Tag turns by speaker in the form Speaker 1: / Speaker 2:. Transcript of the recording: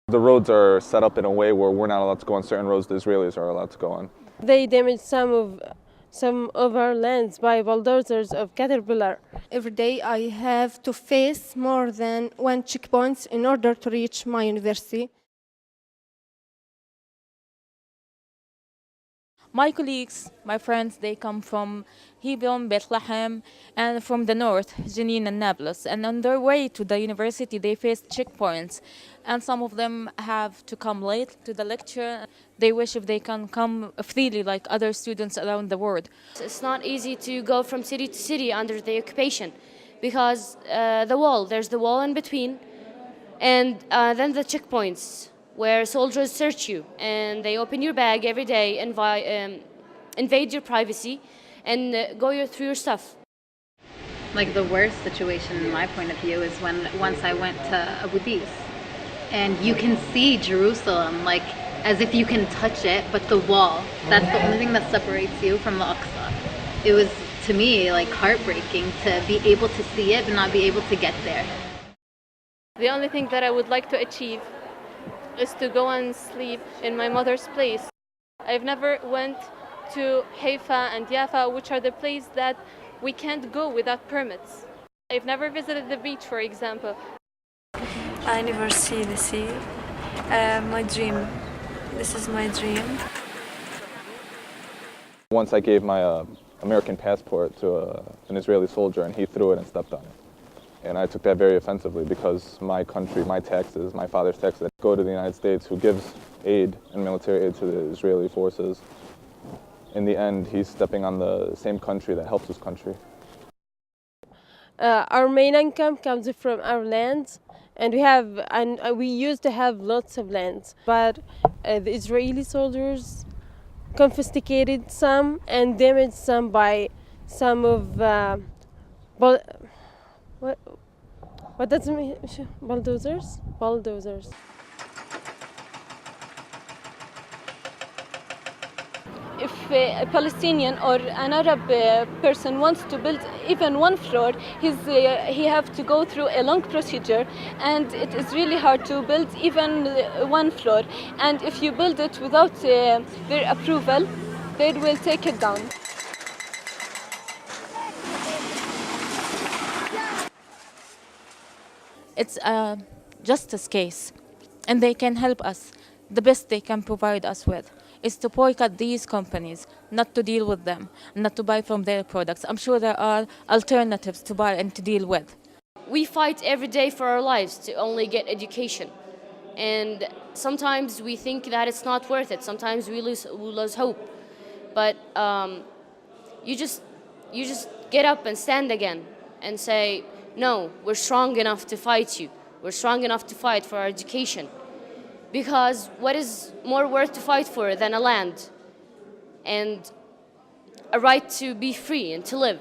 Speaker 1: The roads are set up in a way where we're not allowed to go on certain roads the Israelis are allowed to go on.
Speaker 2: They damage some of our lands by bulldozers of Caterpillar.
Speaker 3: Every day I have to face more than one checkpoint in order to reach my university.
Speaker 4: My colleagues, my friends, they come from Hebron, Bethlehem, and from the north, Jenin and Nablus. And on their way to the university, they face checkpoints. And some of them have to come late to the lecture. They wish if they can come freely like other students around the world.
Speaker 5: It's not easy to go from city to city under the occupation because there's the wall in between, and then the checkpoints where soldiers search you and they open your bag every day, invade your privacy, and go through your stuff.
Speaker 6: Like the worst situation in my point of view is when once I went to Abu Dis, and you can see Jerusalem like as if you can touch it, but the wall, that's the only thing that separates you from the Aqsa. It was, to me, like heartbreaking to be able to see it but not be able to get there.
Speaker 7: The only thing that I would like to achieve is to go and sleep in my mother's place. I've never went to Haifa and Jaffa, which are the places that we can't go without permits. I've never visited the beach, for example.
Speaker 8: I never see the sea. My dream. This is my dream.
Speaker 1: Once I gave my American passport to an Israeli soldier and he threw it and stepped on it. And I took that very offensively because my country, my taxes, my father's taxes that go to the United States, who gives aid and military aid to the Israeli forces. In the end, he's stepping on the same country that helps his country.
Speaker 2: Our main income comes from our lands, and we used to have lots of lands, but the Israeli soldiers confiscated some and damaged some by some of what does it mean? Bulldozers? Bulldozers.
Speaker 9: If a Palestinian or an Arab person wants to build even one floor, he have to go through a long procedure, and it is really hard to build even one floor. And if you build it without their approval, they will take it down.
Speaker 4: It's a justice case, and they can help us. The best they can provide us with is to boycott these companies, not to deal with them, not to buy from their products. I'm sure there are alternatives to buy and to deal with.
Speaker 5: We fight every day for our lives to only get education. And sometimes we think that it's not worth it. Sometimes we lose hope. But you just get up and stand again and say, no, we're strong enough to fight you. We're strong enough to fight for our education. Because what is more worth to fight for than a land and a right to be free and to live?